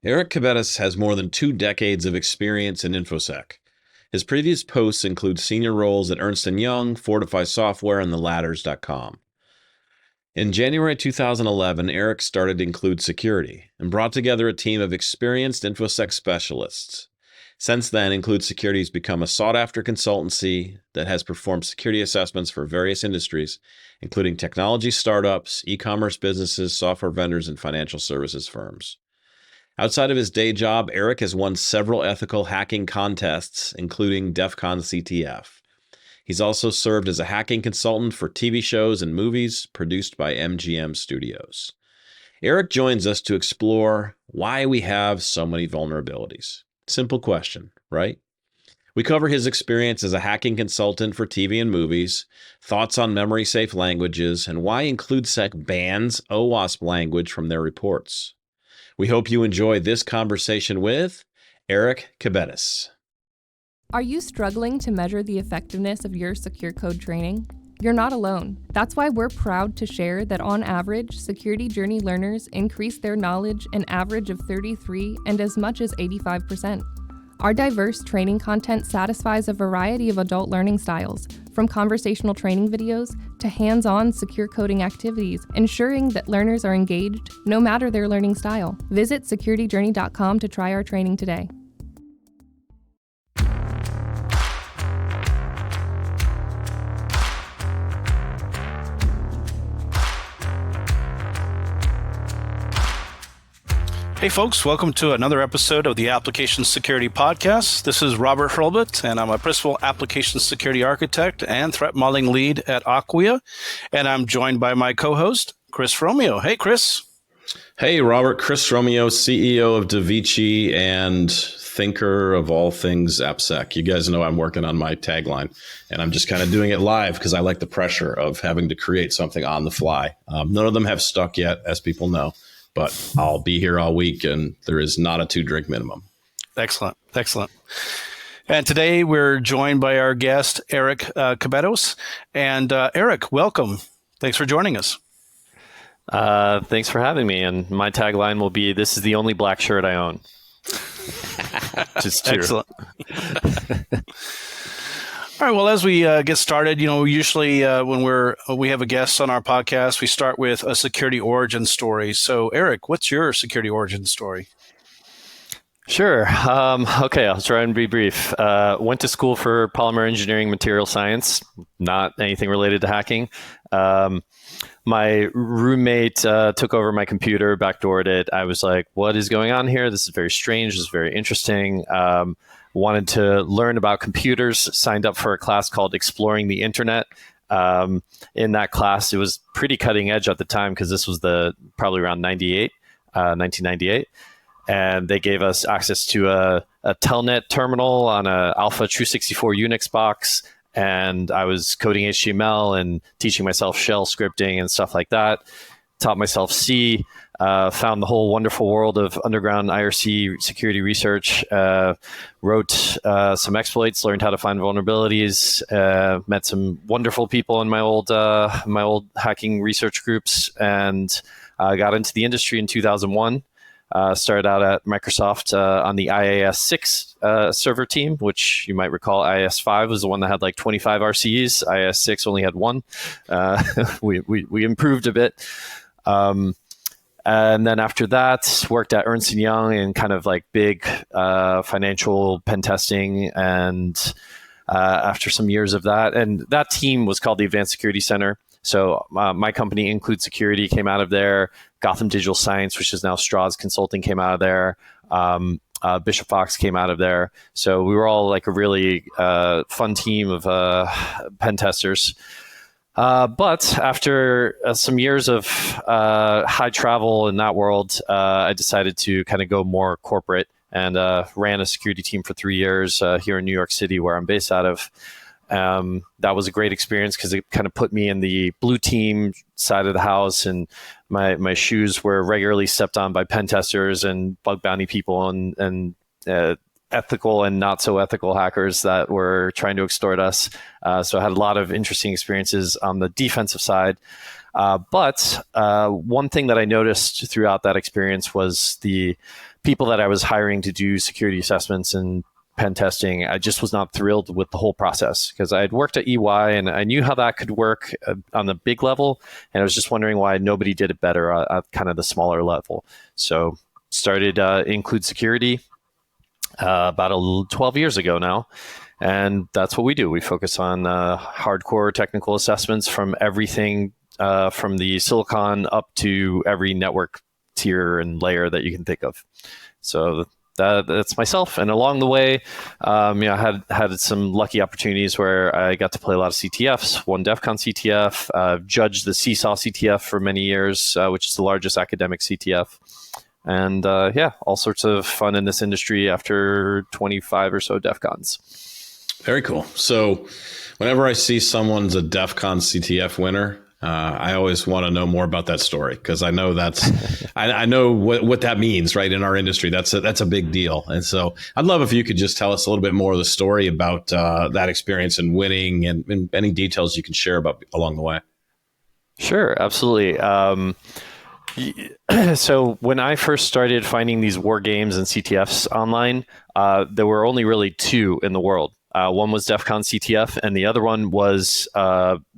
Erik Cabetas has more than 2 decades of experience in InfoSec. His previous posts include senior roles at Ernst & Young, Fortify Software, and theladders.com. In January 2011, Erik started IncludeSecurity and brought together a team of experienced InfoSec specialists. Since then, IncludeSecurity has become a sought-after consultancy that has performed security assessments for various industries, including technology startups, e-commerce businesses, software vendors, and financial services firms. Outside of his day job, Erik has won several ethical hacking contests, including DEF CON CTF. He's also served as a hacking consultant for TV shows and movies produced by MGM Studios. Erik joins us to explore why we have so many vulnerabilities. Simple question, right? We cover his experience as a hacking consultant for TV and movies, thoughts on memory-safe languages, and why IncludeSec bans OWASP language from their reports. We hope you enjoy this conversation with Erik Cabetas. Are you struggling to measure the effectiveness of your secure code training? You're not alone. That's why we're proud to share that on average, Security Journey learners increase their knowledge an average of 33 and as much as 85%. Our diverse training content satisfies a variety of adult learning styles, from conversational training videos to hands-on secure coding activities, ensuring that learners are engaged no matter their learning style. Visit securityjourney.com to try our training today. Hey folks, welcome to another episode of the Application Security Podcast. This is Robert Hurlbut, and I'm a Principal Application Security Architect and Threat Modeling Lead at Acquia, and I'm joined by my co-host, Chris Romeo. Hey, Chris. Hey, Robert. Chris Romeo, CEO of Davici and thinker of all things AppSec. You guys know I'm working on my tagline, and I'm just kind of doing it live because I like the pressure of having to create something on the fly. None of them have stuck yet, as people know. But I'll be here all week, and there is not a 2-drink minimum. Excellent. And today we're joined by our guest, Erik Cabetas. And Erik, welcome. Thanks for joining us. Thanks for having me. And my tagline will be, "This is the only black shirt I own." Which is true. Excellent. All right. Well, as we get started, usually when we have a guest on our podcast, we start with a security origin story. So, Erik, what's your security origin story? Sure. Okay, I'll try and be brief. Went to school for polymer engineering, material science, not anything related to hacking. My roommate took over my computer, backdoored it. I was like, what is going on here? This is very strange. This is very interesting. Wanted to learn about computers, signed up for a class called Exploring the Internet. In that class, it was pretty cutting edge at the time because this was probably around 1998. And they gave us access to a Telnet terminal on a Alpha True 64 Unix box. And I was coding HTML and teaching myself shell scripting and stuff like that. Taught myself C. Found the whole wonderful world of underground IRC security research, wrote some exploits, learned how to find vulnerabilities, met some wonderful people in my old hacking research groups, and got into the industry in 2001. Started out at Microsoft on the IIS-6 server team, which you might recall IIS-5 was the one that had like 25 RCEs. IIS-6 only had one. We improved a bit. And then after that, worked at Ernst & Young in kind of like big financial pen testing. And after some years of that, and that team was called the Advanced Security Center. So my company, IncludeSecurity, came out of there. Gotham Digital Science, which is now Strauss Consulting, came out of there. Bishop Fox came out of there. So we were all like a really fun team of pen testers. But after some years of high travel in that world, I decided to kind of go more corporate and ran a security team for 3 years here in New York City, where I'm based out of. That was a great experience because it kind of put me in the blue team side of the house, and my shoes were regularly stepped on by pen testers and bug bounty people, and ethical and not so ethical hackers that were trying to extort us. So I had a lot of interesting experiences on the defensive side. But one thing that I noticed throughout that experience was the people that I was hiring to do security assessments and pen testing, I just was not thrilled with the whole process, because I had worked at EY and I knew how that could work on the big level. And I was just wondering why nobody did it better at kind of the smaller level. So started IncludeSecurity about 12 years ago now. And that's what we do. We focus on hardcore technical assessments from everything from the silicon up to every network tier and layer that you can think of. So that's myself. And along the way, I had some lucky opportunities where I got to play a lot of CTFs, won DEF CON CTF, judged the CSAW CTF for many years, which is the largest academic CTF. And all sorts of fun in this industry after 25 or so DEF CONs. Very cool. So whenever I see someone's a DEF CON CTF winner, I always want to know more about that story, because I know I know what that means, right? In our industry, that's a big deal. And so I'd love if you could just tell us a little bit more of the story about that experience and winning, and any details you can share about along the way. Sure, absolutely. So when I first started finding these war games and CTFs online, there were only really two in the world. One was DEF CON CTF, and the other one was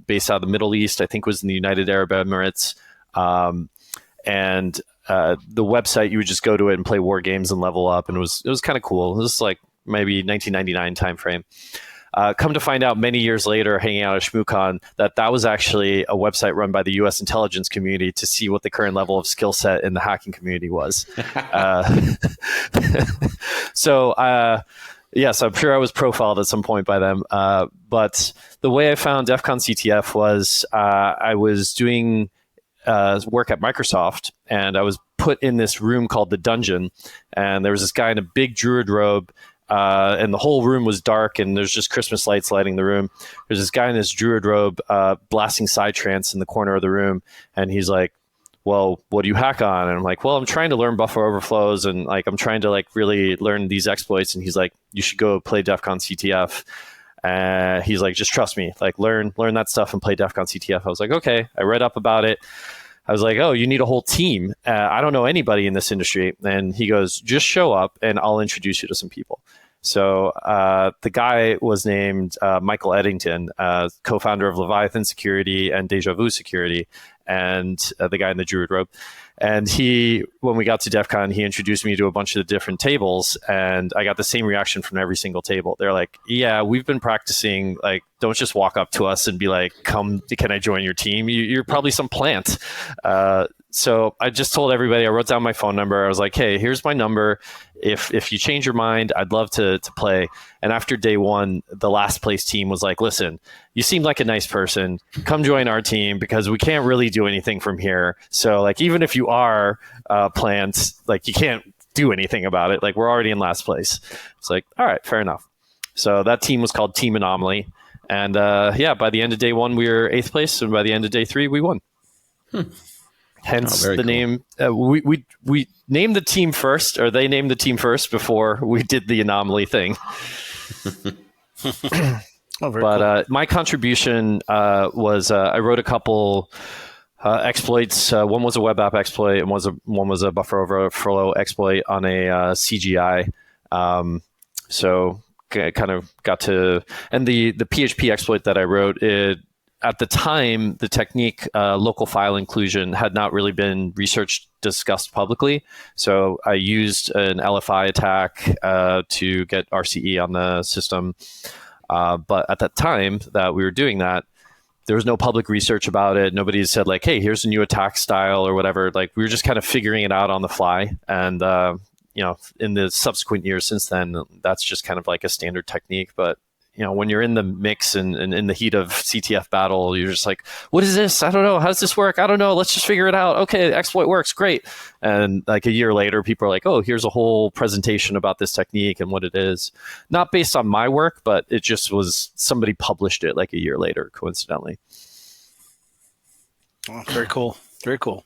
based out of the Middle East. I think it was in the United Arab Emirates. And the website, you would just go to it and play war games and level up, and it was kind of cool. It was like maybe 1999 timeframe. Come to find out many years later, hanging out at ShmooCon, that was actually a website run by the U.S. intelligence community to see what the current level of skill set in the hacking community was. Yes, I'm sure I was profiled at some point by them. But the way I found DEF CON CTF was I was doing work at Microsoft, and I was put in this room called the Dungeon, and there was this guy in a big druid robe, and the whole room was dark, and there's just Christmas lights lighting the room. There's this guy in this druid robe blasting psytrance in the corner of the room, and he's like, well, what do you hack on? And I'm like, well, I'm trying to learn buffer overflows, and like I'm trying to like really learn these exploits. And he's like, you should go play DEF CON CTF. He's like, just trust me, like learn that stuff and play DEF CON CTF. I was like, okay. I read up about it. I was like, oh, you need a whole team. I don't know anybody in this industry. And he goes, just show up and I'll introduce you to some people. So the guy was named Michael Eddington, co-founder of Leviathan Security and Deja Vu Security, and the guy in the druid robe. And when we got to DEF CON, he introduced me to a bunch of the different tables, and I got the same reaction from every single table. They're like, yeah, we've been practicing, like, don't just walk up to us and be like, come, can I join your team? You're probably some plant. So I just told everybody, I wrote down my phone number. I was like, hey, here's my number. If you change your mind, I'd love to play. And after day one, the last place team was like, listen, you seem like a nice person. Come join our team, because we can't really do anything from here. So like, even if you are plants, like you can't do anything about it. Like we're already in last place. It's like, all right, fair enough. So that team was called Team Anomaly. And by the end of day one, we were 8th place. And by the end of day 3, we won. Hence the cool name. We named the team first, or they named the team first before we did the anomaly thing. Cool. My contribution was I wrote a couple exploits. One was a web app exploit, and one was a buffer overflow exploit on a CGI. So I kind of got to, and the PHP exploit that I wrote, at the time, the technique local file inclusion had not really been researched, discussed publicly. So I used an LFI attack to get RCE on the system. But at that time that we were doing that, there was no public research about it. Nobody said like, hey, here's a new attack style or whatever. Like we were just kind of figuring it out on the fly. And, in the subsequent years since then, that's just kind of like a standard technique. But when you're in the mix and in the heat of CTF battle, you're just like, what is this? I don't know. How does this work? I don't know. Let's just figure it out. Okay, the exploit works. Great. And like a year later, people are like, oh, here's a whole presentation about this technique and what it is. Not based on my work, but it just was, somebody published it like a year later, coincidentally. Oh, very cool. Very cool.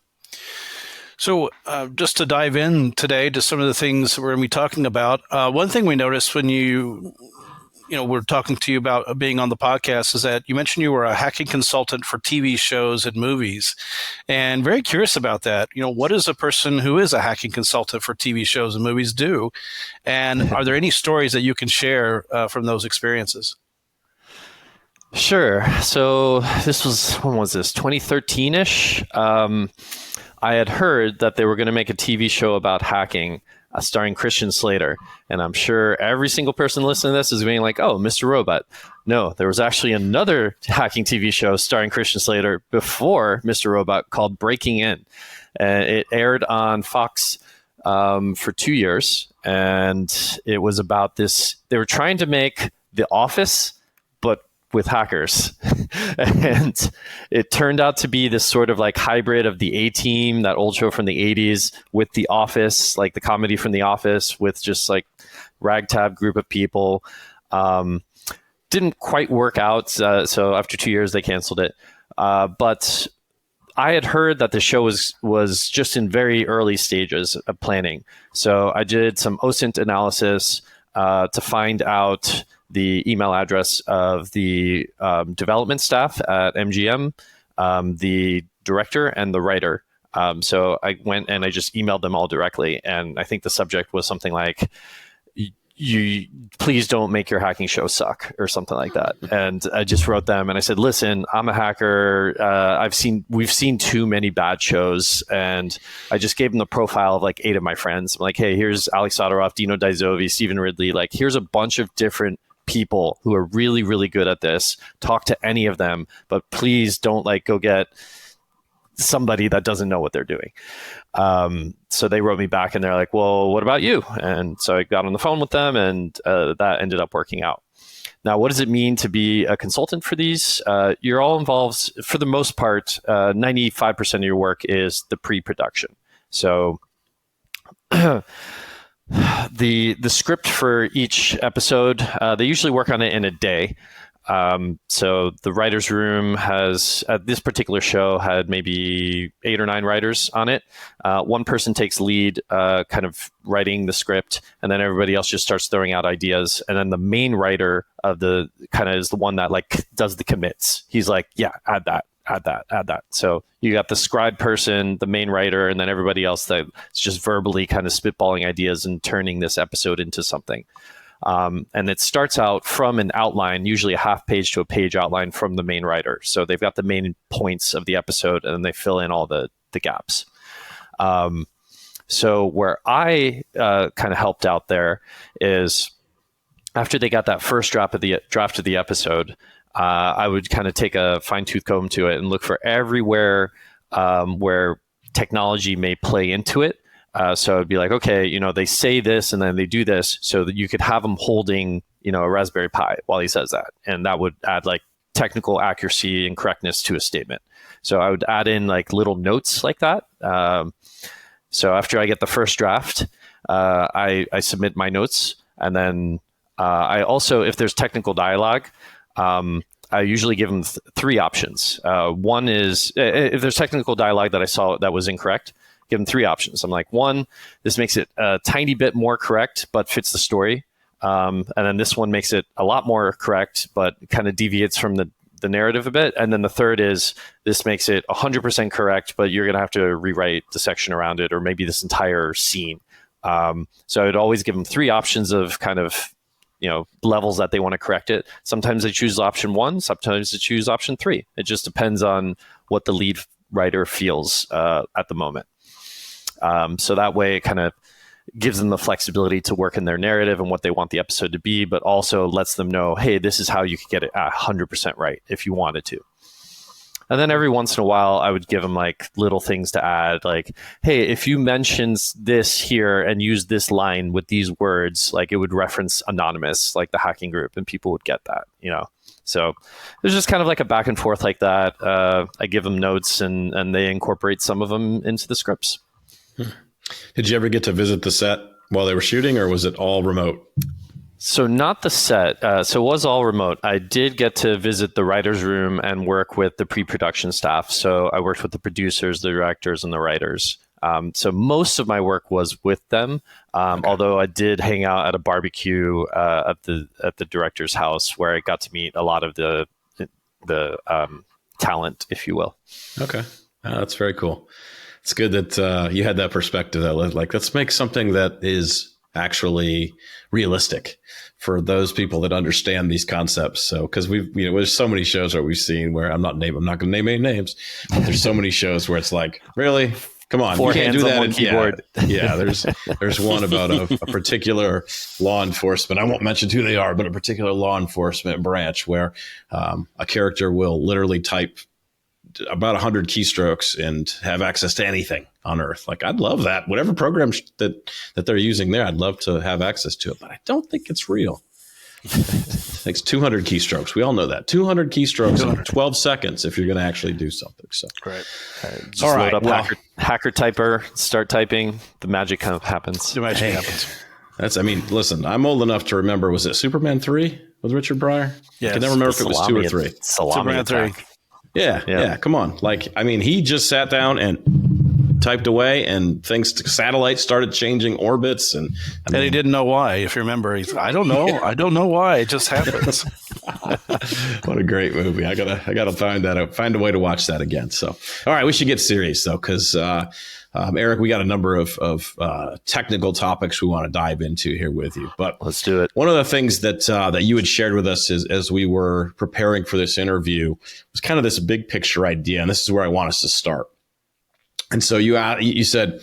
So just to dive in today to some of the things we're going to be talking about, one thing we noticed when we're talking to you about being on the podcast is that you mentioned you were a hacking consultant for TV shows and movies, and very curious about that. What does a person who is a hacking consultant for TV shows and movies do? And are there any stories that you can share from those experiences? Sure. So when was this? 2013-ish. I had heard that they were going to make a TV show about hacking, starring Christian Slater. And I'm sure every single person listening to this is being like, oh, Mr. Robot. No, there was actually another hacking TV show starring Christian Slater before Mr. Robot called Breaking In. It aired on Fox for 2 years. And it was about this. They were trying to make The Office, but with hackers. And it turned out to be this sort of like hybrid of the A-Team, that old show from the 80s, with The Office, like the comedy from The Office, with just like ragtag group of people. Didn't quite work out. So after 2 years, they canceled it. But I had heard that the show was just in very early stages of planning. So I did some OSINT analysis to find out the email address of the development staff at MGM, the director, and the writer. So I went and I just emailed them all directly. And I think the subject was something like, you please don't make your hacking show suck, or something like that. And I just wrote them and I said, listen, I'm a hacker. We've seen too many bad shows. And I just gave them the profile of like 8 of my friends. I'm like, hey, here's Alex Sadorov, Dino Dizovi, Stephen Ridley. Like, here's a bunch of different people who are really, really good at this. Talk to any of them, but please don't like go get somebody that doesn't know what they're doing. So they wrote me back and they're like, well, what about you? And so I got on the phone with them, and that ended up working out. Now, what does it mean to be a consultant for these? You're all involved, for the most part. 95% of your work is the pre-production. So the script for each episode, they usually work on it in a day. So the writer's room has, this particular show had maybe 8 or 9 writers on it. One person takes lead, kind of writing the script, and then everybody else just starts throwing out ideas. And then the main writer of the kind of is the one that like does the commits. He's like, yeah, add that, add that, add that. So you got the scribe person, the main writer, and then everybody else that's just verbally kind of spitballing ideas and turning this episode into something. And it starts out from an outline, usually a half page to a page outline from the main writer. So they've got the main points of the episode, and then they fill in all the gaps. So where I kind of helped out there is after they got that first draft of the episode, I would kind of take a fine-tooth comb to it and look for everywhere where technology may play into it. So it'd be like, okay, they say this and then they do this, so that you could have them holding, a Raspberry Pi while he says that. And that would add like technical accuracy and correctness to a statement. So I would add in like little notes like that. So after I get the first draft, I submit my notes. And then I also, if there's technical dialogue, I usually give them 3 options. One is, if there's technical dialogue that I saw that was incorrect, give them 3 options. I'm like, 1, this makes it a tiny bit more correct, but fits the story. And then this one makes it a lot more correct, but kind of deviates from the narrative a bit. And then the third is, this makes it 100% correct, but you're going to have to rewrite the section around it, or maybe this entire scene. So I'd always give them 3 options of kind of, levels that they want to correct it. Sometimes they choose option 1, sometimes they choose option 3. It just depends on what the lead writer feels at the moment. So that way it kind of gives them the flexibility to work in their narrative and what they want the episode to be, but also lets them know, hey, this is how you could get it 100% right if you wanted to. And then every once in a while, I would give them like little things to add, like, hey, if you mention this here and use this line with these words, like it would reference Anonymous, like the hacking group, and people would get that, So there's just kind of like a back and forth like that. I give them notes and they incorporate some of them into the scripts. Did you ever get to visit the set while they were shooting, or was it all remote? So not the set. So it was all remote. I did get to visit the writer's room and work with the pre-production staff. So I worked with the producers, the directors, and the writers. So most of my work was with them, although I did hang out at a barbecue at the director's house where I got to meet a lot of the talent, if you will. Okay. That's very cool. It's good that you had that perspective. That like, let's make something that is actually realistic for those people that understand these concepts. So, because there's so many shows that we've seen where I'm not going to name any names. But there's so many shows where it's like, really, come on, Four you can't hands do on that. one keyboard. Yeah. There's one about a particular law enforcement. I won't mention who they are, but a particular law enforcement branch where a character will literally type about 100 keystrokes and have access to anything on Earth. Like, I'd love that. Whatever programs that they're using there, I'd love to have access to it, but I don't think it's real. It takes 200 keystrokes. We all know that. 200 keystrokes in 12 seconds if you're going to actually do something. So, Right. Just load up hacker typer, start typing. The magic kind of happens. The magic happens. Listen, I'm old enough to remember, was it Superman 3 with Richard Pryor? Yes. I can never remember if it was 2 or 3. Superman 3. Yeah. Come on. He just sat down and typed away, and satellites started changing orbits, and he didn't know why. If you remember, I don't know. I don't know why. It just happens. What a great movie! I gotta find that out. Find a way to watch that again. So, all right, we should get serious though, because Erik, we got a number of technical topics we want to dive into here with you. But let's do it. One of the things that you had shared with us as we were preparing for this interview was kind of this big picture idea, and this is where I want us to start. And so you said,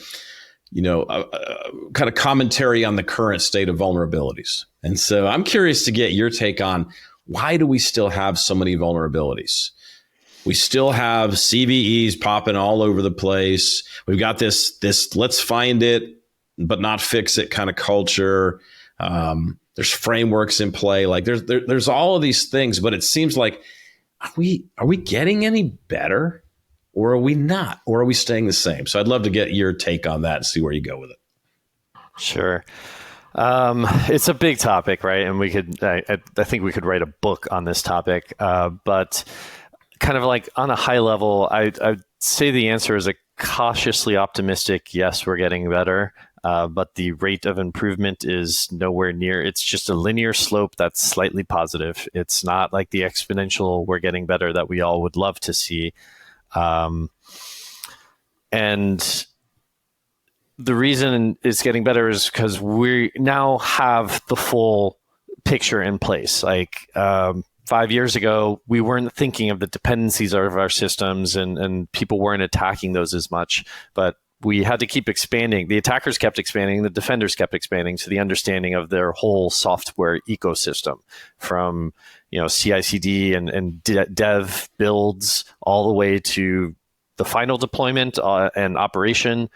kind of commentary on the current state of vulnerabilities. And so I'm curious to get your take on, why do we still have so many vulnerabilities? We still have CVEs popping all over the place. We've got this let's find it, but not fix it kind of culture. There's frameworks in play. Like there's all of these things, but it seems like, are we getting any better? Or are we not? Or are we staying the same? So I'd love to get your take on that and see where you go with it. Sure. It's a big topic, right? And I think we could write a book on this topic. But kind of like on a high level, I'd say the answer is a cautiously optimistic, yes, we're getting better. But the rate of improvement is nowhere near. It's just a linear slope that's slightly positive. It's not like the exponential we're getting better that we all would love to see. And the reason it's getting better is because we now have the full picture in place. Like 5 years ago, we weren't thinking of the dependencies of our systems, and people weren't attacking those as much. But we had to keep expanding. The attackers kept expanding. The defenders kept expanding to the understanding of their whole software ecosystem, from CI/CD and dev builds all the way to the final deployment and operation.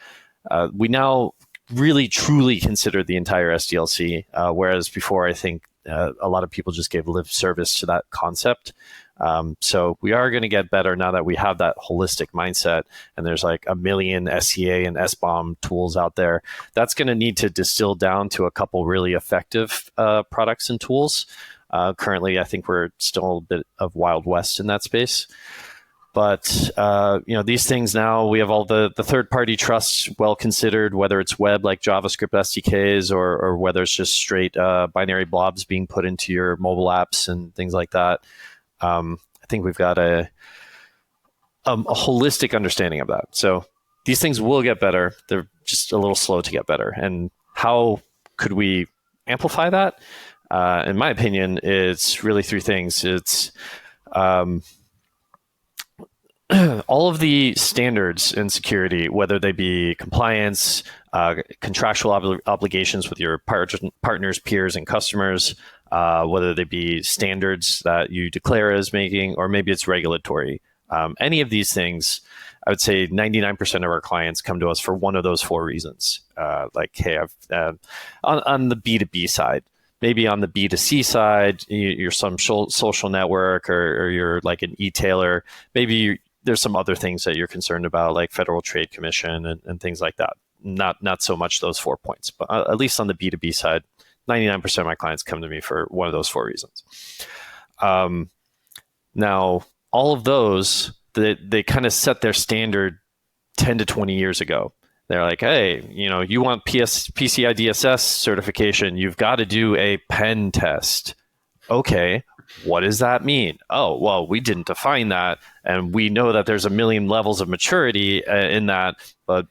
We now really truly consider the entire SDLC, whereas before I think a lot of people just gave lip service to that concept. So we are going to get better now that we have that holistic mindset, and there's like a million SCA and SBOM tools out there. That's going to need to distill down to a couple really effective products and tools. Currently, I think we're still a bit of Wild West in that space. But these things now, we have all the third-party trusts well considered, whether it's web like JavaScript SDKs or whether it's just straight binary blobs being put into your mobile apps and things like that. I think we've got a holistic understanding of that. So these things will get better. They're just a little slow to get better. And how could we amplify that? In my opinion, it's really three things. It's all of the standards in security, whether they be compliance, contractual obligations with your partners, peers, and customers, whether they be standards that you declare as making, or maybe it's regulatory. Any of these things, I would say 99% of our clients come to us for one of those four reasons. Like, hey, on the B2B side, maybe on the B2C side, you're some social network or you're like an e-tailer. Maybe there's some other things that you're concerned about, like Federal Trade Commission and things like that. Not so much those 4 points, but at least on the B2B side, 99% of my clients come to me for one of those four reasons. Now, all of those, they kind of set their standard 10 to 20 years ago. They're like, hey, you want PCI DSS certification, you've got to do a pen test. Okay, what does that mean? Oh, well, we didn't define that, and we know that there's a million levels of maturity in that, but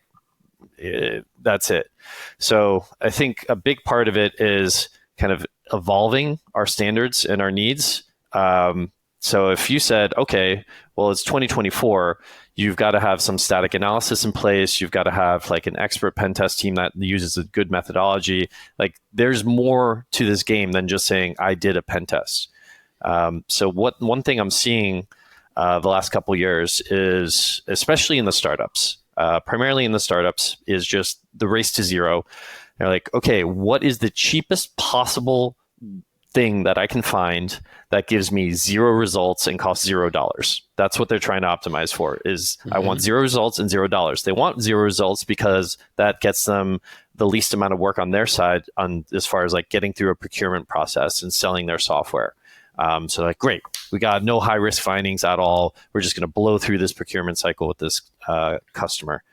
that's it. So I think a big part of it is kind of evolving our standards and our needs. So if you said, okay, well, it's 2024, you've got to have some static analysis in place. You've got to have like an expert pen test team that uses a good methodology. Like there's more to this game than just saying, I did a pen test. So one thing I'm seeing the last couple of years is, especially in the startups, primarily in the startups, is just the race to zero. They're like, okay, what is the cheapest possible thing that I can find that gives me zero results and costs $0? That's what they're trying to optimize for, is I want 0 results and $0. They want 0 results because that gets them the least amount of work on their side on as far as like getting through a procurement process and selling their software. So like, great, we got no high risk findings at all. We're just going to blow through this procurement cycle with this customer.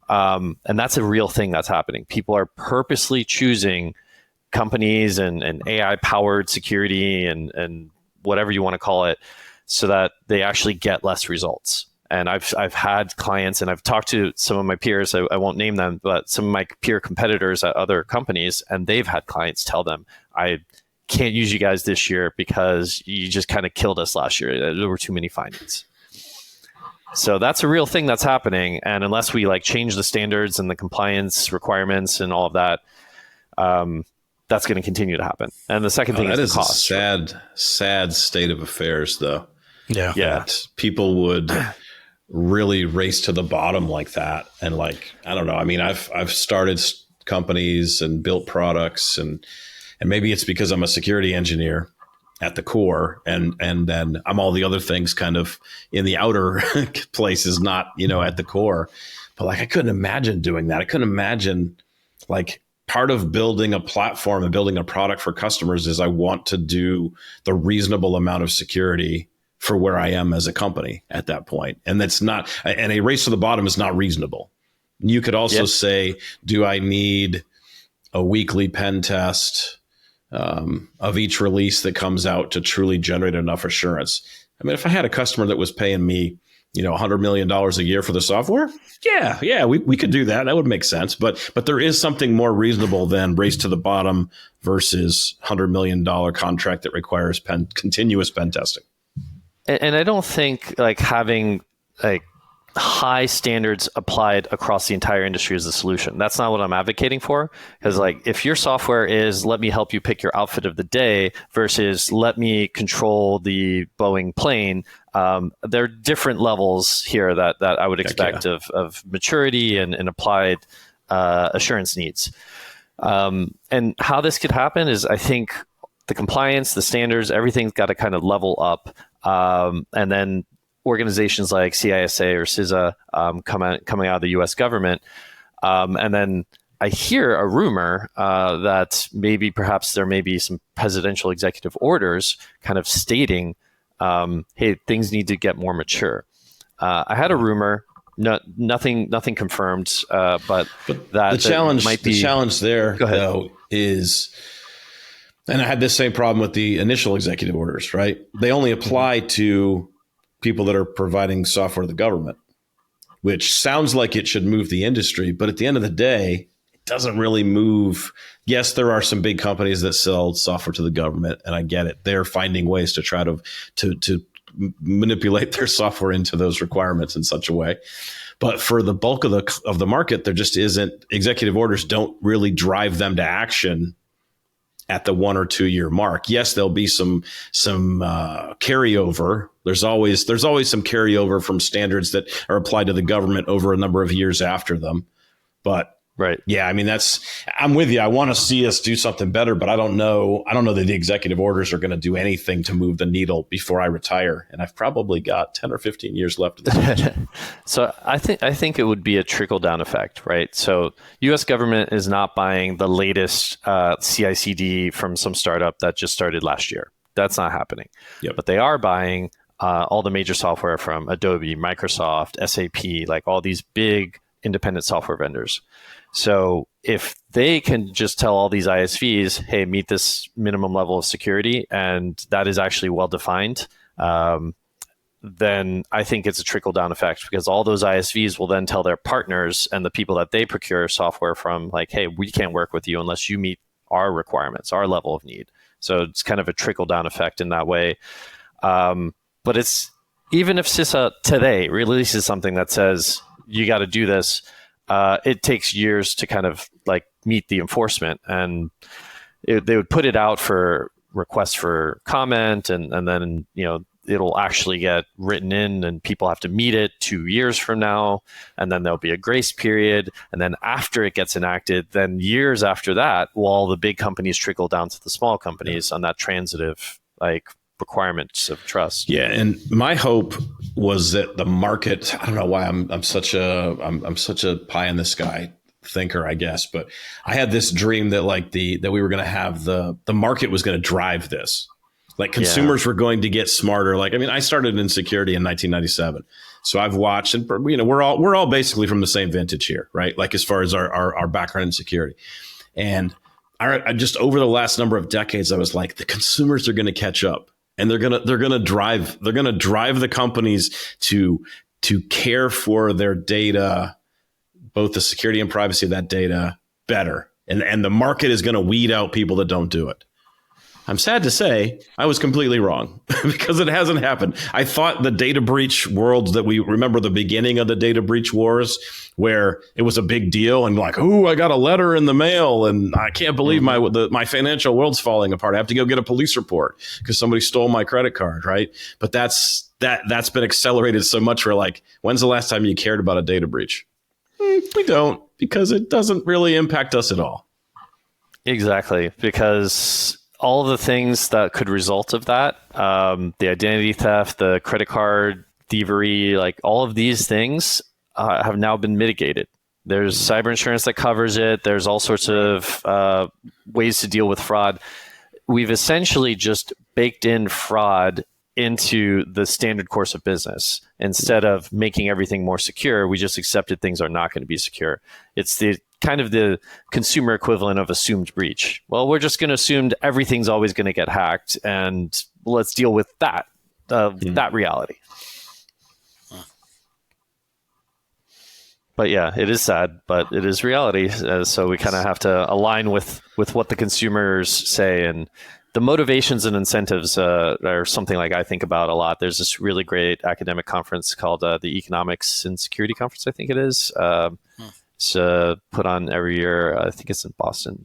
And that's a real thing that's happening. People are purposely choosing companies and AI powered security and whatever you want to call it, so that they actually get less results. And I've had clients, and I've talked to some of my peers, I won't name them, but some of my peer competitors at other companies, and they've had clients tell them, I can't use you guys this year because you just kind of killed us last year. There were too many findings. So that's a real thing that's happening. And unless we like change the standards and the compliance requirements and all of that, that's going to continue to happen. And the second thing is the cost. That is a sad state of affairs, though. Yeah. That people would really race to the bottom like that. And like, I don't know. I mean, I've started companies and built products, and maybe it's because I'm a security engineer at the core, and then I'm all the other things kind of in the outer places, not, at the core. But like, I couldn't imagine doing that. I couldn't imagine, like, part of building a platform and building a product for customers is I want to do the reasonable amount of security for where I am as a company at that point. And that's not, and a race to the bottom is not reasonable. You could also say, do I need a weekly pen test of each release that comes out to truly generate enough assurance? I mean, if I had a customer that was paying me, $100 million a year for the software, we could do that. That would make sense. But there is something more reasonable than race to the bottom versus $100 million contract that requires continuous pen testing. And I don't think like having like high standards applied across the entire industry is the solution. That's not what I'm advocating for. Because like, if your software is, let me help you pick your outfit of the day versus let me control the Boeing plane, there are different levels here that I would expect of maturity and applied assurance needs. And how this could happen is, I think the compliance, the standards, everything's got to kind of level up. And then organizations like CISA or CISA coming out of the U.S. government. And then I hear a rumor that perhaps there may be some presidential executive orders kind of stating, hey, things need to get more mature. I had a rumor, nothing confirmed, but that the challenge there, though, is, and I had this same problem with the initial executive orders, right? They only apply to people that are providing software to the government, which sounds like it should move the industry. But at the end of the day, it doesn't really move. Yes, there are some big companies that sell software to the government, and I get it. They're finding ways to try to manipulate their software into those requirements in such a way. But for the bulk of the market, there just isn't. Executive orders don't really drive them to action at the 1 or 2 year mark. Yes, there'll be some carryover. There's always some carryover from standards that are applied to the government over a number of years after them. But right. Yeah, I mean, I'm with you. I want to see us do something better, but I don't know that the executive orders are going to do anything to move the needle before I retire. And I've probably got 10 or 15 years left. So I think it would be a trickle down effect, right? So U.S. government is not buying the latest CI/CD from some startup that just started last year. That's not happening. Yep. But they are buying all the major software from Adobe, Microsoft, SAP, like all these big independent software vendors. So if they can just tell all these ISVs, hey, meet this minimum level of security, and that is actually well defined, then I think it's a trickle down effect, because all those ISVs will then tell their partners and the people that they procure software from, like, hey, we can't work with you unless you meet our requirements, our level of need. So it's kind of a trickle down effect in that way. But it's, even if CISA today releases something that says you got to do this, it takes years to kind of like meet the enforcement, and they would put it out for requests for comment, and then, you know, it'll actually get written in and people have to meet it 2 years from now. And then there'll be a grace period. And then after it gets enacted, then years after that, will all the big companies trickle down to the small companies on that transitive like requirements of trust. Yeah. And my hope was that the market, I don't know why I'm such a pie in the sky thinker, I guess, but I had this dream that like that we were going to have the market was going to drive this. Like consumers were going to get smarter. Like, I mean, I started in security in 1997. So I've watched, and you know, we're all basically from the same vintage here, right? Like as far as our background in security. And I just, over the last number of decades, I was like, the consumers are going to catch up, and they're going to drive the companies to care for their data, both the security and privacy of that data better. And the market is going to weed out people that don't do it. I'm sad to say I was completely wrong because it hasn't happened. I thought the data breach world that we remember, the beginning of the data breach wars, where it was a big deal and like, oh, I got a letter in the mail and I can't believe my financial world's falling apart. I have to go get a police report because somebody stole my credit card, right? But that's been accelerated so much. We're like, when's the last time you cared about a data breach? We don't, because it doesn't really impact us at all. Exactly, because all the things that could result of that, the identity theft, the credit card thievery, like all of these things have now been mitigated. There's cyber insurance that covers it. There's all sorts of ways to deal with fraud. We've essentially just baked in fraud into the standard course of business. Instead of making everything more secure, we just accepted things are not going to be secure. It's the kind of the consumer equivalent of assumed breach. Well, we're just going to assume everything's always going to get hacked, and let's deal with that reality. But yeah, it is sad, but it is reality. So we kind of have to align with what the consumers say, and the motivations and incentives are something like I think about a lot. There's this really great academic conference called the Economics and Security Conference, I think it is. It's put on every year. I think it's in Boston.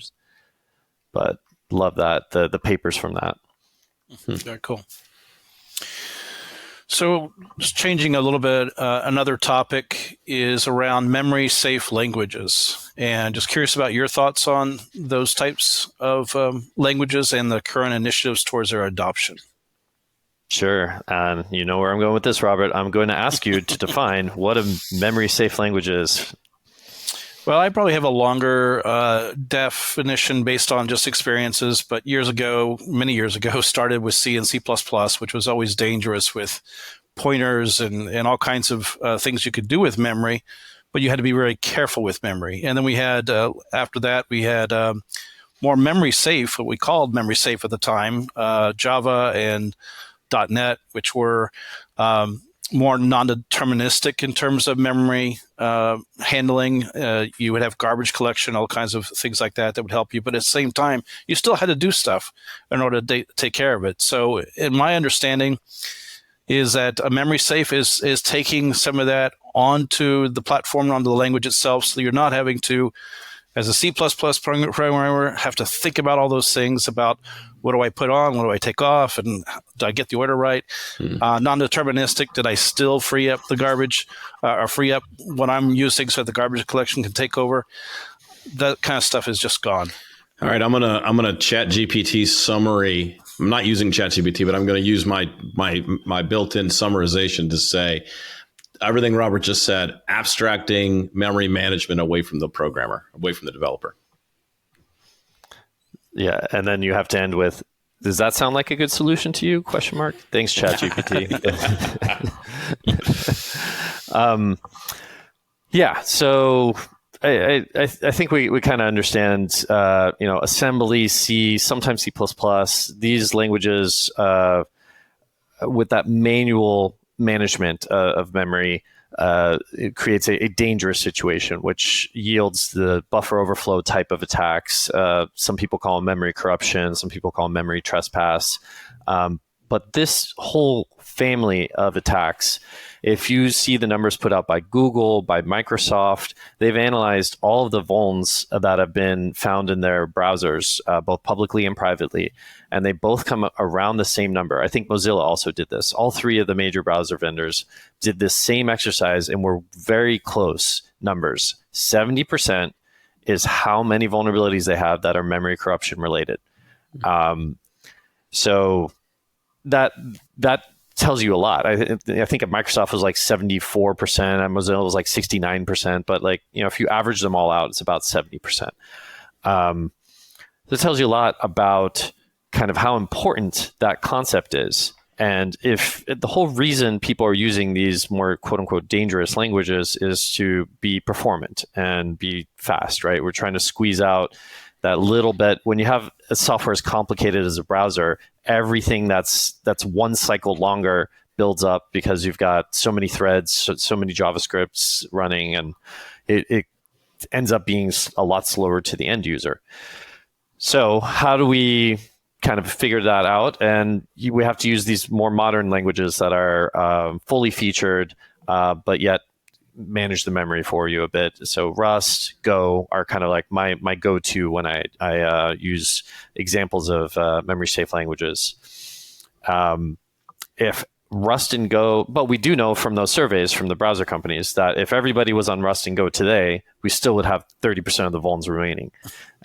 But love that, the papers from that. Very cool. So just changing a little bit, another topic is around memory safe languages. And just curious about your thoughts on those types of languages and the current initiatives towards their adoption. Sure. And you know where I'm going with this, Robert. I'm going to ask you to define what a memory safe language is. Well, I probably have a longer definition based on just experiences, but many years ago, started with C and C++, which was always dangerous with pointers and all kinds of things you could do with memory, but you had to be very careful with memory. And then we had, after that, we had more memory safe, what we called memory safe at the time, Java and .NET, which were more non-deterministic in terms of memory handling. You would have garbage collection, all kinds of things like that would help you. But at the same time, you still had to do stuff in order to take care of it. So in my understanding is that a memory safe is taking some of that onto the platform, onto the language itself. So you're not having to, as a C++ programmer, have to think about all those things about what do I put on, what do I take off, and do I get the order right? Non-deterministic, did I still free up the garbage or free up what I'm using so the garbage collection can take over? That kind of stuff is just gone. All right, I'm gonna ChatGPT summary. I'm not using ChatGPT, but I'm going to use my built-in summarization to say everything Robert just said, abstracting memory management away from the programmer, away from the developer. Yeah, and then you have to end with, does that sound like a good solution to you? Question mark. Thanks, ChatGPT. Yeah. So I think we kind of understand, assembly, C, sometimes C++, these languages with that manual management of memory, it creates a dangerous situation, which yields the buffer overflow type of attacks. Some people call them memory corruption. Some people call them memory trespass. But this whole family of attacks, if you see the numbers put out by Google, by Microsoft, they've analyzed all of the vulns that have been found in their browsers, both publicly and privately, and they both come around the same number. I think Mozilla also did this. All three of the major browser vendors did this same exercise and were very close numbers. 70% is how many vulnerabilities they have that are memory corruption related. So that tells you a lot. I think at Microsoft was like 74%, and Mozilla was like 69%. But if you average them all out, it's about 70%. So it tells you a lot about kind of how important that concept is. And if the whole reason people are using these more quote unquote dangerous languages is to be performant and be fast, right? We're trying to squeeze out that little bit. When you have a software as complicated as a browser, everything that's one cycle longer builds up because you've got so many threads, so many JavaScripts running, and it ends up being a lot slower to the end user. So how do we kind of figure that out? And we have to use these more modern languages that are fully featured, but yet manage the memory for you a bit. So Rust, Go are kind of like my go-to when I use examples of memory safe languages. If Rust and Go, but we do know from those surveys from the browser companies that if everybody was on Rust and Go today, we still would have 30% of the vulns remaining.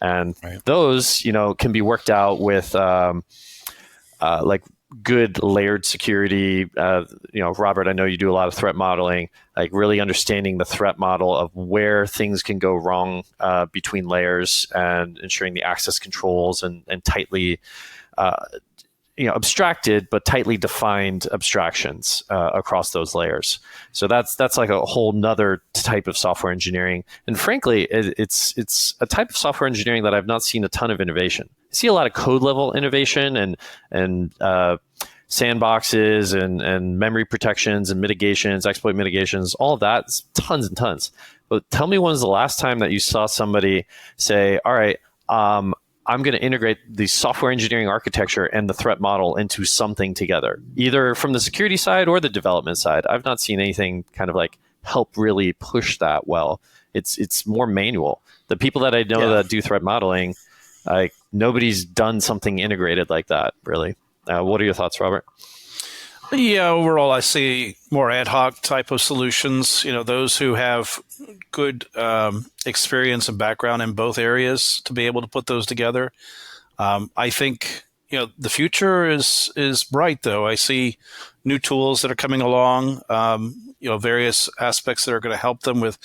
And those, can be worked out with like good layered security. Robert, I know you do a lot of threat modeling, like really understanding the threat model of where things can go wrong between layers and ensuring the access controls and tightly abstracted but tightly defined abstractions across those layers. So that's like a whole nother type of software engineering. And frankly, it's a type of software engineering that I've not seen a ton of innovation. I see a lot of code level innovation and sandboxes and memory protections and mitigations, exploit mitigations, all of that, tons and tons. But tell me, when was the last time that you saw somebody say, all right, I'm going to integrate the software engineering architecture and the threat model into something together, either from the security side or the development side? I've not seen anything kind of like help really push that well. It's more manual. The people that I know that do threat modeling, like nobody's done something integrated like that, really. What are your thoughts, Robert? Yeah, overall, I see more ad hoc type of solutions. Those who have good experience and background in both areas to be able to put those together. I think the future is bright, though. I see new tools that are coming along. Various aspects that are going to help them with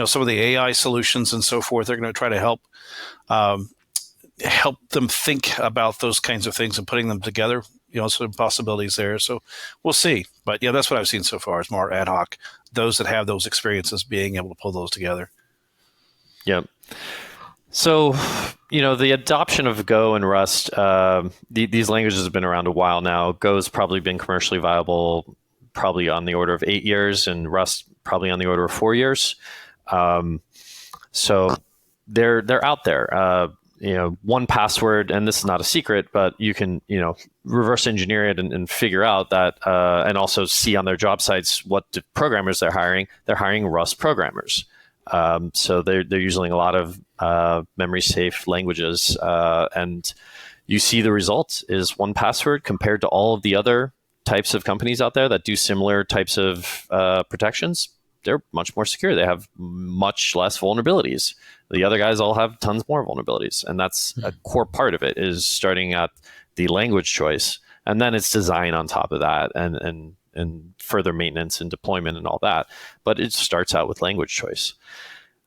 some of the AI solutions and so forth. They're going to try to help them think about those kinds of things and putting them together. Some possibilities there. So we'll see. But that's what I've seen so far is more ad hoc. Those that have those experiences being able to pull those together. Yep. So, the adoption of Go and Rust, these languages have been around a while now. Go's probably been commercially viable probably on the order of 8 years, and Rust probably on the order of 4 years. So they're out there. 1Password, and this is not a secret, but you can, reverse engineer it and figure out that, and also see on their job sites what the programmers they're hiring. They're hiring Rust programmers. So they're using a lot of memory safe languages, and you see the result is 1Password compared to all of the other types of companies out there that do similar types of protections. They're much more secure. They have much less vulnerabilities. The other guys all have tons more vulnerabilities. And that's a core part of it, is starting at the language choice. And then it's design on top of that and further maintenance and deployment and all that. But it starts out with language choice.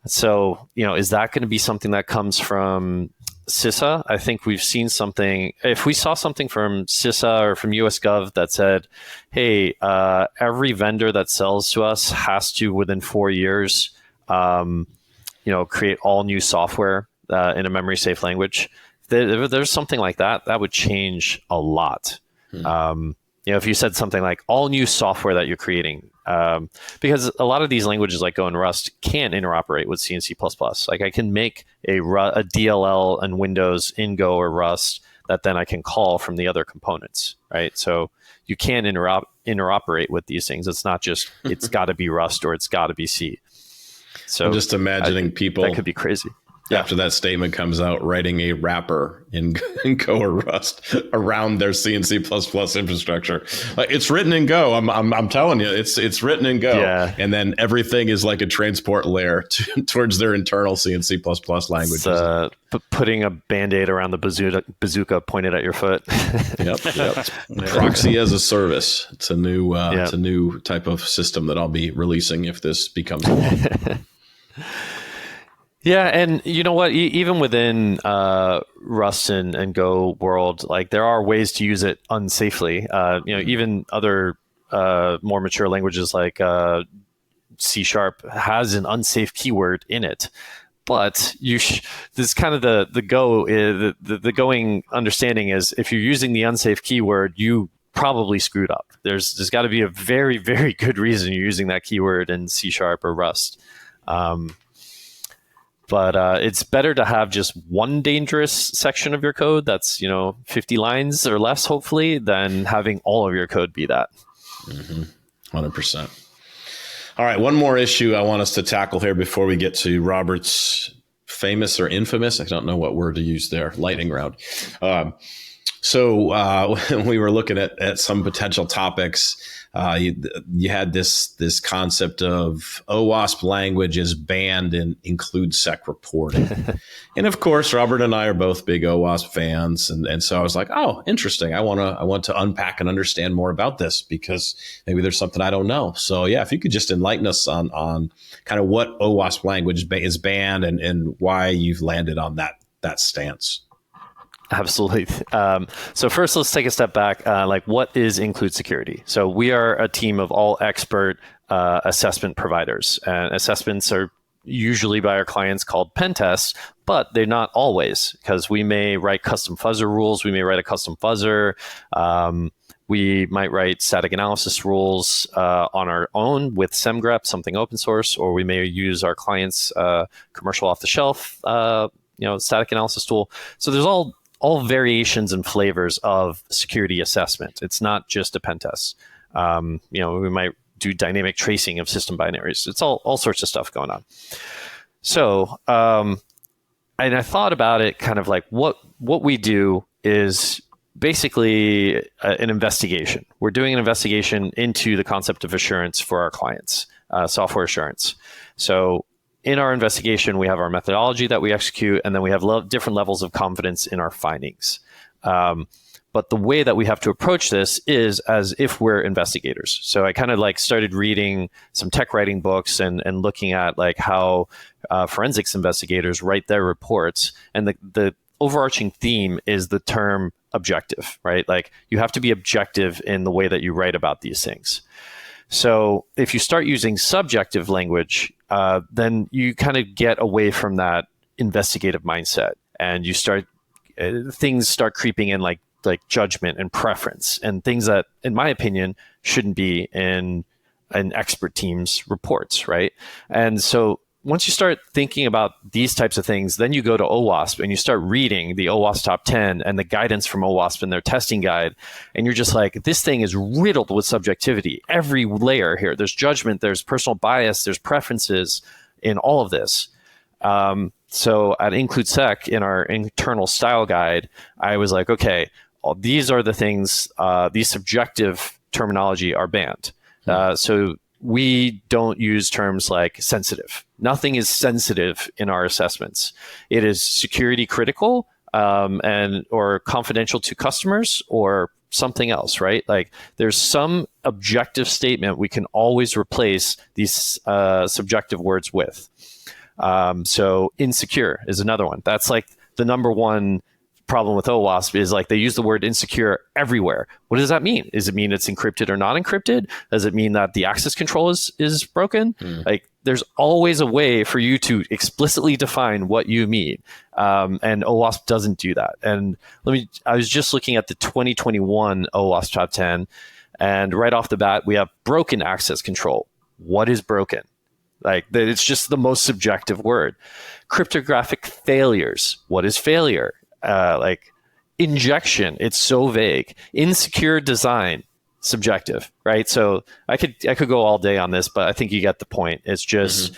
So, is that going to be something that comes from CISA? I think we've seen something. If we saw something from CISA or from US Gov that said, hey, every vendor that sells to us has to, within 4 years, create all new software in a memory safe language, if there's something like that, that would change a lot. If you said something like all new software that you're creating, because a lot of these languages like Go and Rust can interoperate with C and C++. Like I can make a DLL and Windows in Go or Rust that then I can call from the other components, right? So you can interoperate with these things. It's not just, it's got to be Rust or it's got to be C. So I'm just imagining people that could be crazy. After that statement comes out, writing a wrapper in Go or Rust around their C and C++ infrastructure. Like, it's written in Go. I'm telling you, it's written in Go. Yeah. And then everything is like a transport layer towards their internal C and C++ languages. Putting a Band-Aid around the bazooka pointed at your foot. Yep. Proxy as a service. It's a new type of system that I'll be releasing if this becomes a law. Yeah, and you know what? Even within Rust and Go world, like there are ways to use it unsafely. Even other more mature languages like C# has an unsafe keyword in it. But this is kind of the going understanding is if you're using the unsafe keyword, you probably screwed up. There's got to be a very, very good reason you're using that keyword in C# or Rust. But it's better to have just one dangerous section of your code that's 50 lines or less, hopefully, than having all of your code be that. 100%. All right, one more issue I want us to tackle here before we get to Robert's famous or infamous, I don't know what word to use there, lightning round. So when we were looking at some potential topics, you had this concept of OWASP language is banned in IncludeSec reporting. And of course, Robert and I are both big OWASP fans. And so I was like, oh, interesting. I want to unpack and understand more about this because maybe there's something I don't know. So yeah, if you could just enlighten us on kind of what OWASP language is banned and why you've landed on that stance. Absolutely. So first, let's take a step back. What is IncludeSecurity? So we are a team of all expert assessment providers. And assessments are usually by our clients called pen tests, but they're not always, because we may write custom fuzzer rules. We may write a custom fuzzer. We might write static analysis rules on our own with SemGrep, something open source, or we may use our clients' commercial off-the-shelf static analysis tool. So there's all variations and flavors of security assessment. It's not just a pen test. We might do dynamic tracing of system binaries. It's all sorts of stuff going on. So, and I thought about it kind of like what we do is basically an investigation. We're doing an investigation into the concept of assurance for our clients, software assurance. So in our investigation, we have our methodology that we execute, and then we have different levels of confidence in our findings. But the way that we have to approach this is as if we're investigators. So I kind of started reading some tech writing books and looking at how forensics investigators write their reports. And the overarching theme is the term objective, right? You have to be objective in the way that you write about these things. So if you start using subjective language, then you kind of get away from that investigative mindset, and you things start creeping in like judgment and preference and things that, in my opinion, shouldn't be in an expert team's reports, right? And so once you start thinking about these types of things, then you go to OWASP and you start reading the OWASP Top 10 and the guidance from OWASP and their testing guide. And you're just like, this thing is riddled with subjectivity. Every layer here, there's judgment, there's personal bias, there's preferences in all of this. So at IncludeSec, in our internal style guide, I was like, okay, these are the things, these subjective terminology are banned. So we don't use terms like sensitive. Nothing is sensitive in our assessments. It is security critical or confidential to customers or something else, right? There's some objective statement we can always replace these subjective words with. So insecure is another one. That's the number one problem with OWASP is like they use the word insecure everywhere. What does that mean? Does it mean it's encrypted or not encrypted? Does it mean that the access control is broken? Like there's always a way for you to explicitly define what you mean. And OWASP doesn't do that. And I was just looking at the 2021 OWASP Top 10, and right off the bat, we have broken access control. What is broken? Like it's just the most subjective word. Cryptographic failures. What is failure? Like injection, it's so vague. Insecure design, subjective, right? So I could go all day on this, but I think you get the point. It's just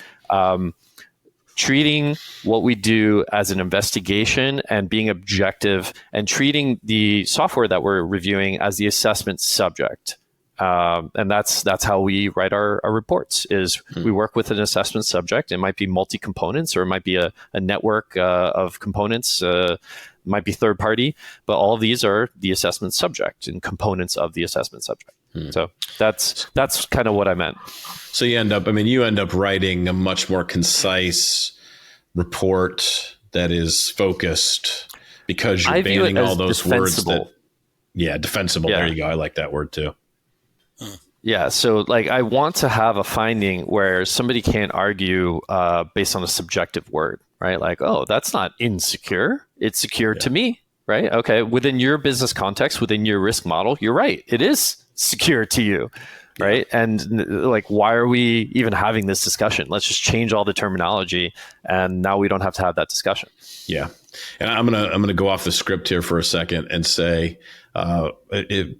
treating what we do as an investigation and being objective, and treating the software that we're reviewing as the assessment subject. And that's how we write our reports. Is we work with an assessment subject. It might be multi-components, or it might be a network of components. Might be third party, but all of these are the assessment subject and components of the assessment subject. So that's kind of what I meant. So you end up writing a much more concise report that is focused, because you're banning all those defensible words. Defensible. Yeah. There you go. I like that word too. Yeah. So like I want to have a finding where somebody can't argue based on a subjective word, right? Like, oh, that's not insecure. It's secure to me, right? Okay. Within your business context, within your risk model, you're right. It is secure to you, right? And like, why are we even having this discussion? Let's just change all the terminology, and now we don't have to have that discussion. Yeah. And I'm gonna go off the script here for a second and say,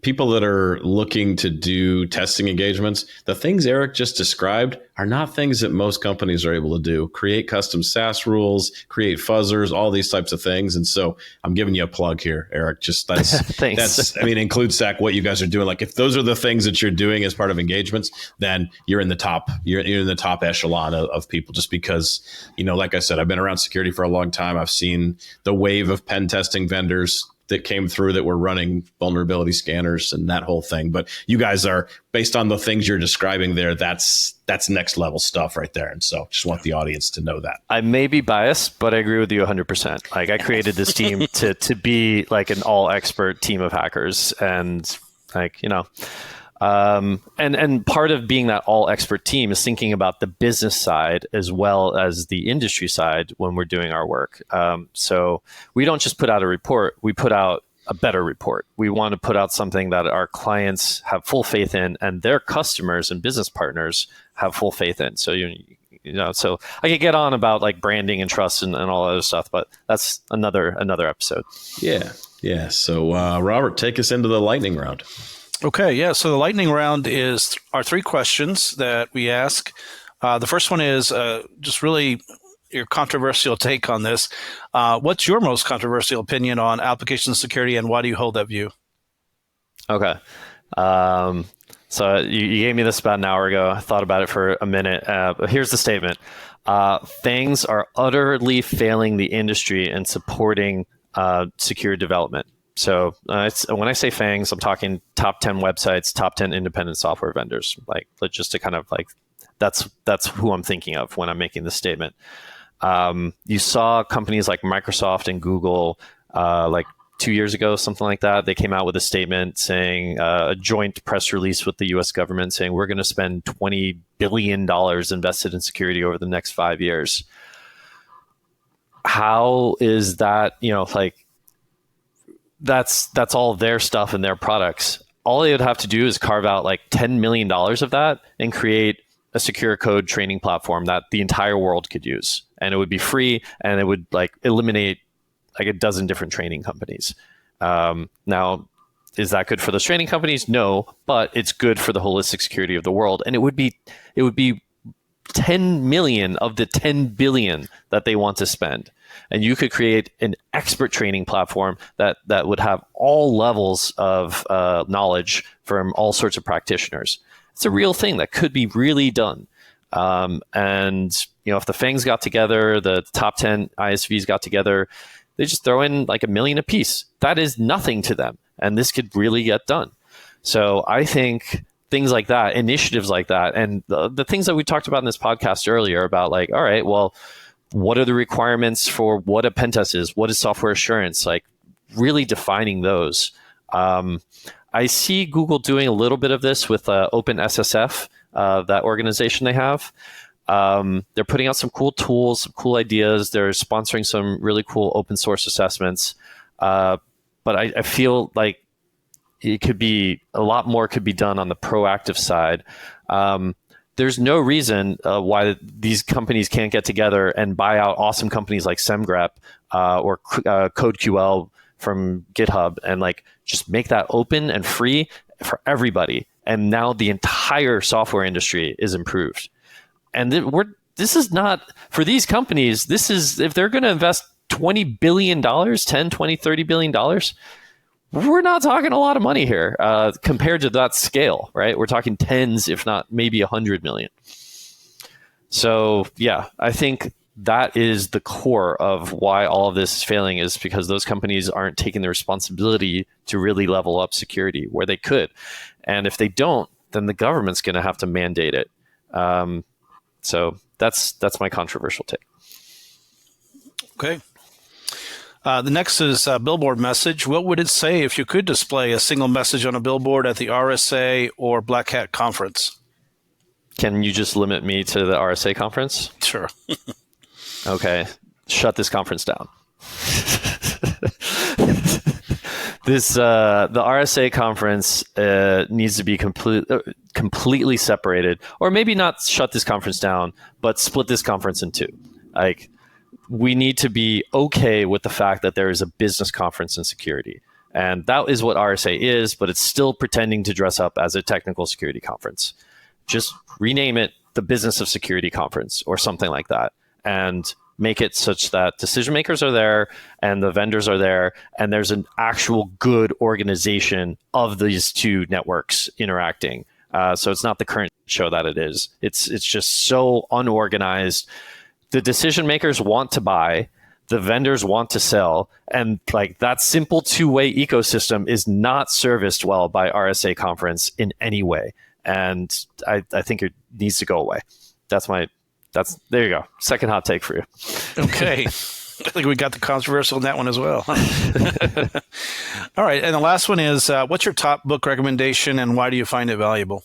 people that are looking to do testing engagements, the things Erik just described are not things that most companies are able to do. Create custom SaaS rules, create fuzzers, all these types of things. And so I'm giving you a plug here, Erik. Just that's IncludeSec, what you guys are doing. Like if those are the things that you're doing as part of engagements, then you're in the top. You're in the top echelon of people. Just because, like I said, I've been around security for a long time. I've seen the wave of pen testing vendors that came through that were running vulnerability scanners and that whole thing. But you guys are, based on the things you're describing there, that's next level stuff right there. And so just want the audience to know that. I may be biased, but I agree with you 100%. Like I created this team to be like an all expert team of hackers, and like, and part of being that all expert team is thinking about the business side as well as the industry side when we're doing our work. So we don't just put out a report, we put out a better report. We want to put out something that our clients have full faith in, and their customers and business partners have full faith in. So, so I could get on about like branding and trust and all other stuff, but that's another episode. Yeah. So Robert, take us into the lightning round. Okay, yeah. So the lightning round are three questions that we ask. The first one is just really your controversial take on this. What's your most controversial opinion on application security, and why do you hold that view? Okay. So you gave me this about an hour ago. I thought about it for a minute. But here's the statement. FANGs are utterly failing the industry and supporting secure development. So when I say FANGs, I'm talking top 10 websites, top 10 independent software vendors. Like, just to kind of like, that's who I'm thinking of when I'm making this statement. You saw companies like Microsoft and Google, like 2 years ago, something like that. They came out with a statement saying, a joint press release with the US government saying, we're going to spend $20 billion invested in security over the next 5 years. How is that, that's all their stuff and their products. All they would have to do is carve out like $10 million of that and create a secure code training platform that the entire world could use. And it would be free, and it would like eliminate like a dozen different training companies. Now, is that good for those training companies? No, but it's good for the holistic security of the world. And it would be 10 million of the 10 billion that they want to spend. And you could create an expert training platform that would have all levels of knowledge from all sorts of practitioners. It's a real thing that could be really done. And if the FANGs got together, the top 10 ISVs got together, they just throw in like $1 million a piece. That is nothing to them. And this could really get done. So I think things like that, initiatives like that, and the things that we talked about in this podcast earlier about like, all right, well, what are the requirements for what a pen test is? What is software assurance? Like, really defining those. I see Google doing a little bit of this with OpenSSF, that organization they have. They're putting out some cool tools, some cool ideas. They're sponsoring some really cool open source assessments. But I feel like it could be a lot more could be done on the proactive side. There's no reason why these companies can't get together and buy out awesome companies like SemGrep or CodeQL from GitHub and like just make that open and free for everybody. And now the entire software industry is improved. And this is not for these companies. This is if they're going to invest $20 billion, 10, 20, $30 billion, we're not talking a lot of money here compared to that scale, right? We're talking tens, if not maybe 100 million. So yeah, I think that is the core of why all of this is failing, is because those companies aren't taking the responsibility to really level up security where they could. And if they don't, then the government's going to have to mandate it. So that's my controversial take. Okay. The next is a billboard message. What would it say if you could display a single message on a billboard at the RSA or Black Hat conference? Can you just limit me to the RSA conference? Sure. Okay. Shut this conference down. The RSA conference needs to be completely separated, or maybe not shut this conference down, but split this conference in two. Like, we need to be okay with the fact that there is a business conference in security. And that is what RSA is, but it's still pretending to dress up as a technical security conference. Just rename it the Business of Security Conference or something like that, and make it such that decision makers are there and the vendors are there, and there's an actual good organization of these two networks interacting. So it's not the current show that it is. It's just so unorganized. The decision makers want to buy, the vendors want to sell, and like that simple two-way ecosystem is not serviced well by RSA conference in any way. And I think it needs to go away. There you go. Second hot take for you. Okay. I think we got the controversial in that one as well. All right. And the last one is, what's your top book recommendation and why do you find it valuable?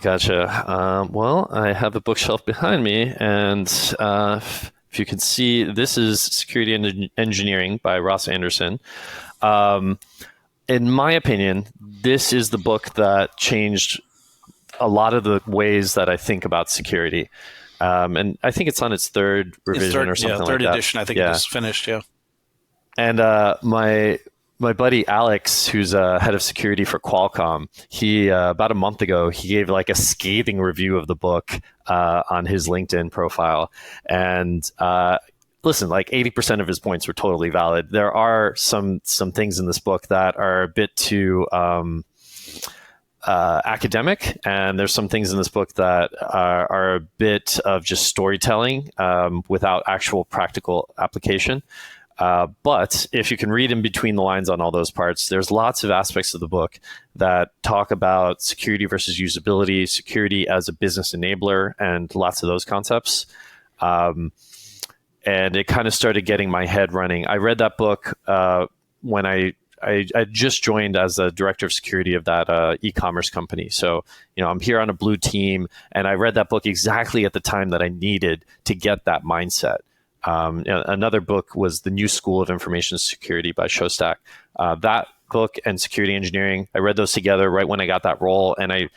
Gotcha. Well, I have a bookshelf behind me, and if you can see, this is Security Engineering by Ross Anderson. In my opinion, this is the book that changed a lot of the ways that I think about security. And I think it's on its third revision or something like that. Third edition, I think it was finished, yeah. And my buddy Alex, who's head of security for Qualcomm, he about a month ago, he gave like a scathing review of the book on his LinkedIn profile. And listen, like 80% of his points were totally valid. There are some things in this book that are a bit too academic, and there's some things in this book that are a bit of just storytelling without actual practical application. But if you can read in between the lines on all those parts, there's lots of aspects of the book that talk about security versus usability, security as a business enabler, and lots of those concepts. And it kind of started getting my head running. I read that book when I just joined as the director of security of that e-commerce company. So, I'm here on a blue team, and I read that book exactly at the time that I needed to get that mindset. Another book was The New School of Information Security by Shostak. That book and Security Engineering, I read those together right when I got that role, and I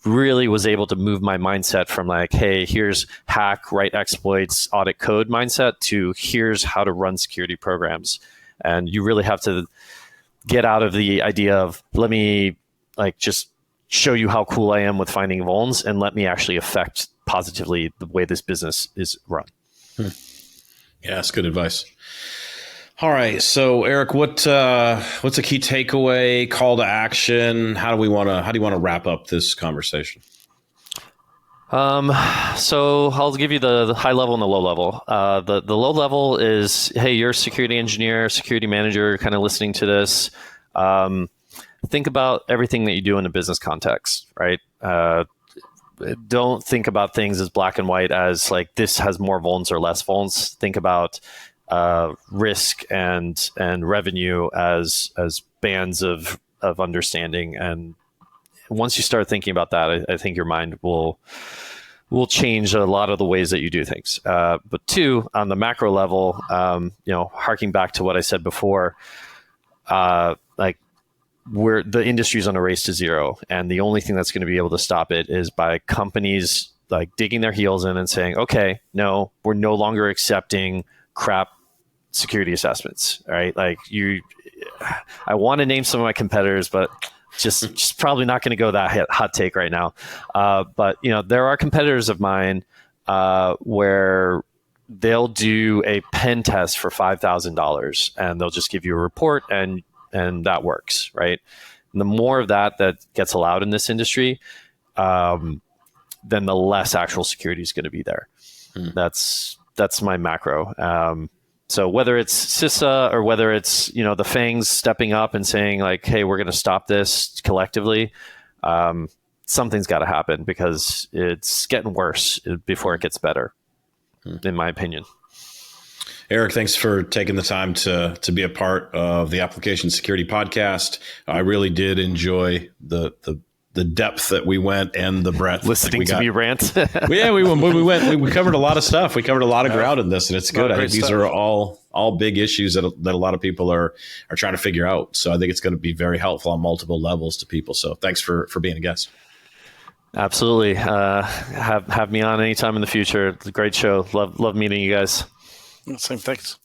really was able to move my mindset from like, hey, here's hack, write exploits, audit code mindset to here's how to run security programs. And you really have to get out of the idea of let me like just show you how cool I am with finding vulns and let me actually affect positively the way this business is run. Yeah, that's good advice. All right, so Erik, what's a key takeaway, call to action? How do you want to wrap up this conversation? So I'll give you the high level and the low level. The low level is, hey, you're a security engineer, security manager, kind of listening to this. Think about everything that you do in a business context, right? Don't think about things as black and white as like this has more vulns or less vulns. Think about risk and revenue as bands of understanding. And once you start thinking about that, I think your mind will change a lot of the ways that you do things. But two, on the macro level, harking back to what I said before, like the industry's on a race to zero, and the only thing that's going to be able to stop it is by companies like digging their heels in and saying, okay, no, we're no longer accepting crap security assessments. All right, like I want to name some of my competitors, but just probably not going to go that hot take right now. But there are competitors of mine where they'll do a pen test for $5,000, and they'll just give you a report, and that works, right? And the more of that gets allowed in this industry, then the less actual security is going to be there. That's my macro. So whether it's CISA or whether it's the FANGs stepping up and saying like, hey, we're going to stop this collectively, something's got to happen, because it's getting worse before it gets better, in my opinion. Erik, thanks for taking the time to be a part of the Application Security Podcast. I really did enjoy the depth that we went and the breadth. Listening to me rant. Yeah, we covered a lot of stuff. We covered a lot of ground in this, and it's good. I think these are all big issues that a lot of people are trying to figure out. So I think it's going to be very helpful on multiple levels to people. So thanks for being a guest. Absolutely. Have me on anytime in the future. It's a great show. Love meeting you guys. Same, thanks.